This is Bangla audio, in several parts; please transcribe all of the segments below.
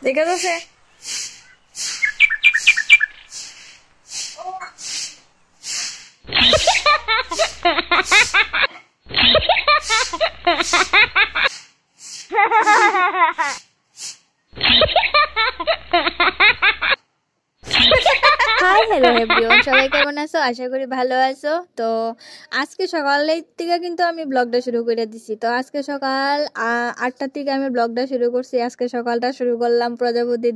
দেখা যাচ্ছে হাই হ্যালো এভরিওয়ান, সবাই কেমন আছো? আশা করি ভালো আছো। তো আজকে সকালের থেকে কিন্তু আমি ব্লগটা শুরু করে দিছি। তো আজকে সকাল 8টার থেকে আমি ব্লগটা শুরু করছি। আজকে সকালটা শুরু করলাম প্রজাপতি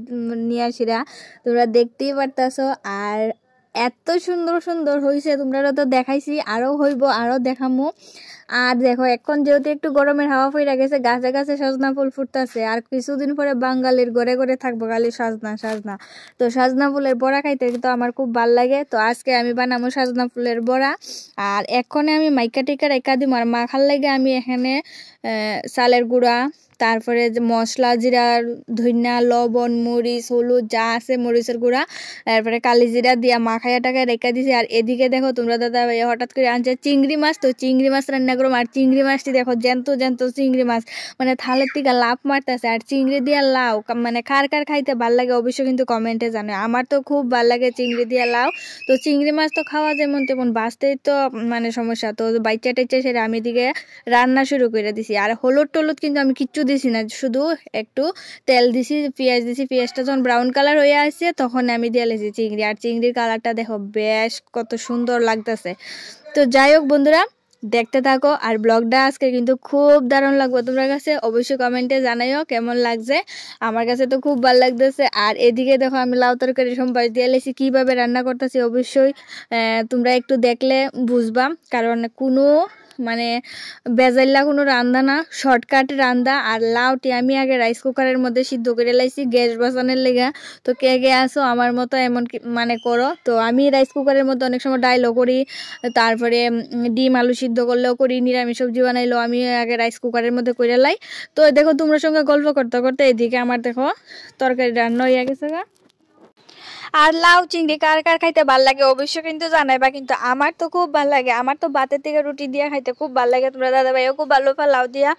নিয়ে আসিরা, তোমরা দেখতেই পারতাছো। আর এত সুন্দর সুন্দর হয়েছে, তোমরা তো দেখাইছি, আরো হইব, আরো দেখামু। আর দেখো এখন যেহেতু একটু গরমের হাওয়া ফইরা গেছে, গাছে গাছে সজনা ফুল ফুটতেছে। আর কিছুদিন পরে বাঙালির ঘরে ঘরে থাকবো খালি সজনা সজনা। তো সজনা ফুলের বড়া খাইতে কিন্তু আমার খুব ভাল লাগে। তো আজকে আমি বানাবো সজনা ফুলের বড়া। আর এখন আমি মাইকা টিকা রেখা দিব। আর মাখার লাগে আমি এখানে চালের গুঁড়া, তারপরে যে মশলা, জিরা, ধনিয়া, লবণ, মরিচ, হলুদ যা আছে, মরিচের গুঁড়া, তারপরে কালি জিরা দিয়া মাখাইয়া টাকায় রেখে দিছি। আর এদিকে দেখো তোমরা দাদা ভাই হঠাৎ করে আনছে চিংড়ি মাছ। তো চিংড়ি মাছ রান্না করবো। আর চিংড়ি মাছটি দেখো জ্যান্ত জ্যান্ত চিংড়ি মাছ, মানে থালের থেকে লাভ মারতেছে। আর চিংড়ি দিয়া লাউ, মানে কার কার খাইতে ভাল লাগে অবশ্যই কিন্তু কমেন্টে জানো। আমার তো খুব ভাল লাগে চিংড়ি দিয়া লাউ। তো চিংড়ি মাছ তো খাওয়া যেমন তেমন, বাঁচতেই তো মানে সমস্যা। তো বাচ্চা টাচ্চা সেটা আমি দিকে রান্না শুরু করে দিছি। আর হলুদ টলুদ কিন্তু আমি কিচ্ছু দিছি না, শুধু একটু তেল দিছি, পেঁয়াজ দিছি। পেঁয়াজটা যখন ব্রাউন কালার হয়ে আসছে তখন আমি দিয়ে লেছি চিংড়ি। আর চিংড়ির কালারটা দেখো বেশ কত সুন্দর লাগতেছে। তো যাই হোক বন্ধুরা, দেখতে থাকো। আর ব্লগটা আজকে কিন্তু খুব দারুণ লাগবে তোমার কাছে, অবশ্যই কমেন্টে জানাইও কেমন লাগছে। আমার কাছে তো খুব ভালো লাগতেছে। আর এদিকে দেখো আমি লাউ তরকারি সম্পাস দিয়ে লেছি, কিভাবে রান্না করতেছি অবশ্যই তোমরা একটু দেখলে বুঝবা। কারণ কোনো মানে বেজাইল্লা কোনো রান্দা না, শর্টকাট রান্দা। আর লাউটি আমি আগে রাইস কুকারের মধ্যে সিদ্ধ করে লাইছি গ্যাস বাঁচানোর লেগা। তো কে কে আসো আমার মতো এমন মানে করো। তো আমি রাইস কুকারের মধ্যে অনেক সময় ডাইলও করি, তারপরে ডিম আলু সিদ্ধ করলেও করি, নিরামিষ সবজি বানাইলেও আমি আগে রাইস কুকারের মধ্যে করে লাই। তো দেখো তোমরা সঙ্গে গল্প করতে করতে এদিকে আমার দেখো তরকারি রান্না হয়ে গেছে গা। আর লাউ চিংড়ি কার কার খাইতে ভাল লাগে অবশ্যই কিন্তু জানাইবা। কিন্তু আমার তো খুব ভাল লাগে, আমার তো ভাতের থেকে রুটি দিয়া খাইতে খুব ভাল লাগে। তোমরা দাদা ভাইও খুব ভালো পা লাউ দিয়া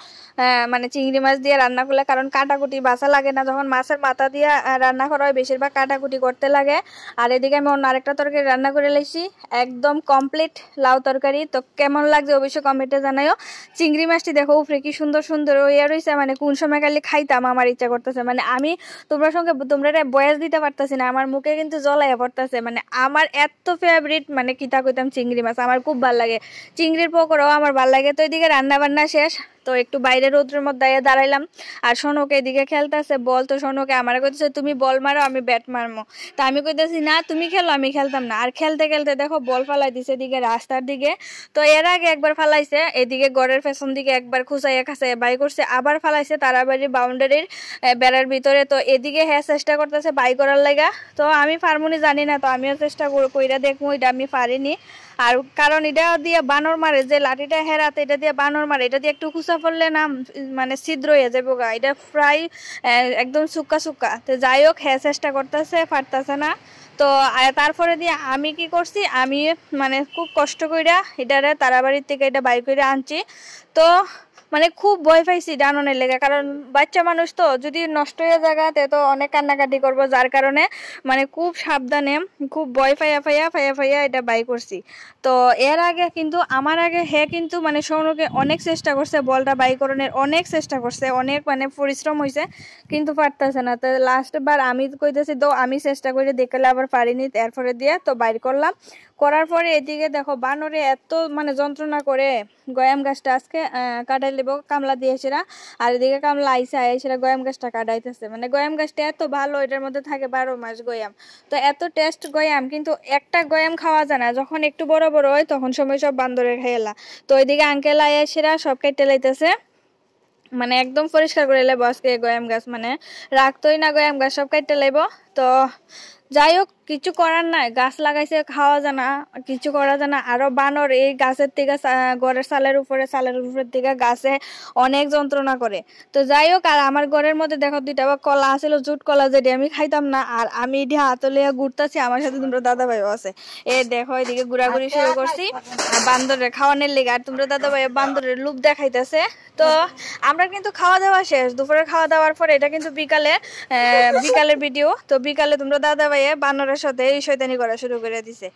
মানে চিংড়ি মাছ দিয়ে রান্না করলে, কারণ কাটাকুটি বাসা লাগে না। যখন মাছের মাথা দিয়া রান্না করা হয় বেশিরভাগ কাটাকুটি করতে লাগে। আর এদিকে আমি অন্য আরেকটা তরকারি রান্না করে লাইছি, একদম কমপ্লিট লাউ তরকারি। তো কেমন লাগছে অবশ্যই কমেন্টে জানাইও। চিংড়ি মাছটি দেখো উপরে কি সুন্দর সুন্দর ইয়া রয়েছে, মানে কোন সময় খালি খাইতাম আমার ইচ্ছা করতেছে। মানে আমি তোমরা সঙ্গে তোমরা বয়স দিতে পারতেছি না, আমার মুখে কিন্তু জলাইয়া পড়তেছে। মানে আমার এত ফেভারিট, মানে কিতা কইতাম, চিংড়ি মাছ আমার খুব ভাল লাগে। চিংড়ির পকোড়াও আমার ভাল লাগে। তো এদিকে রান্না বান্না শেষ, তো একটু বাইরে রোদ্রের মধ্যে দাঁড়াইলাম। আর সোনকে এদিকে খেলতেছে বল। তো সোনকে আমার কইতেছে তুমি বল মারো আমি ব্যাট মারমো। তা আমি কইতেছি না তুমি খেলো, আমি খেলতাম না। আর খেলতে খেলতে দেখো বল ফালাই দিছে এদিকে রাস্তার দিকে। তো এর আগে একবার ফালাইছে এদিকে গড়ের পেছন দিকে, একবার খুঁচাইয়া খাঁচাইয়া বাই করছে, আবার ফালাইছে তারাবাড়ির বাউন্ডারির বেড়ার ভিতরে। তো এদিকে হ্যাঁ চেষ্টা করতেছে বাই করার লাগা। তো আমি ফার্মুনি জানি না, তো আমিও চেষ্টা কইরা দেখবো, এটা আমি পারিনি। আর কারণ এটা দিয়ে বানর মারে, যে লাঠিটা হেরাতে এটা দিয়ে বানর মারে, এটা দিয়ে একটু খুঁচা পড়লে না মানে ছিদ্র হয়ে যাবে গা, এটা প্রায় একদম সুক্কা সুক্কা। তো যাই হোক হ্যাঁ চেষ্টা করতেছে, পারতেছে না। তো তারপরে দিয়ে আমি কি করছি, আমি মানে খুব কষ্ট কইরা এটারে তারাবাড়ির থেকে এটা বাই করে আনছি। তো মানে খুব ভয় পাইছি ডাননের লেগে, কারণ বাচ্চা মানুষ তো যদি নষ্ট হয়ে জায়গাতে তো অনেক কান্নাকাটি করবো, যার কারণে মানে খুব সাবধানে খুব ভয় ফাইয়া ফাইয়া ফাইয়া ফাইয়া এটা বাই করছি। তো এর আগে কিন্তু আমার আগে হে কিন্তু মানে সৌনকে অনেক চেষ্টা করছে বলটা বাই করণের, অনেক চেষ্টা করছে, অনেক মানে পরিশ্রম হয়েছে, কিন্তু পারতেছে না। তো লাস্ট বার আমি কইতেছি তো আমি চেষ্টা করে দেখলে আবার পারিনি, এরপরে দিয়ে তো বাইর করলাম। করার পরে এদিকে দেখো বানরে এত মানে যন্ত্রণা করে, গয়াম গাছটা আজকে কাটাই লেব কামলা দিয়েছিরা। আর এদিকে কামলা আইসা আইসিরা গয়াম গাছটা কাটাইতেছে। মানে গয়াম গাছটা এত ভালো, এটার মধ্যে থাকে 12 মাস গয়াম। তো এত টেস্ট গয়াম, কিন্তু একটা গয়াম খাওয়া যায় না, যখন একটু বড় বড় হয় তখন সময় সব বান্দরে খাইলা। তো ওইদিকে আঙ্কেল আইসিরা সব কেটে লাইতেছে, মানে একদম পরিষ্কার করে লেবো আজকে গয়াম গাছ, মানে রাখতোই না গয়াম গাছ, সব কেটে লেবো। তো যাই হোক কিছু করার নাই, গাছ লাগাইছে খাওয়া যায় না, কিছু করা যায় না। আরো বানর এই গাছের থেকে ঘরের সালের উপরে থেকে গাছে অনেক যন্ত্রণা করে। তো যাই হোক, আর আমার ঘরের মধ্যে দেখো দুইটা বা কলা আছিল, জুট কলা, যেটি আমি খাইতাম না। আর আমি এটি হাতে লিয়া ঘুরতেছি, আমার সাথে তোমরা দাদা ভাইও আছে। এ দেখো এদিকে ঘোরাঘুরি শুরু করছি বান্দরের খাওয়ানোর লেগে। আর তোমরা দাদা ভাই বান্দরের লুপ দেখাইতেছে। তো আমরা কিন্তু খাওয়া দাওয়া শেষ, দুপুরে খাওয়া দাওয়ার পরে এটা কিন্তু বিকালের ভিডিও। তো বিকালে তোমরা দাদা ভাইয়ে বানরের সাথে এই শয়তানি করা শুরু করে দিছে।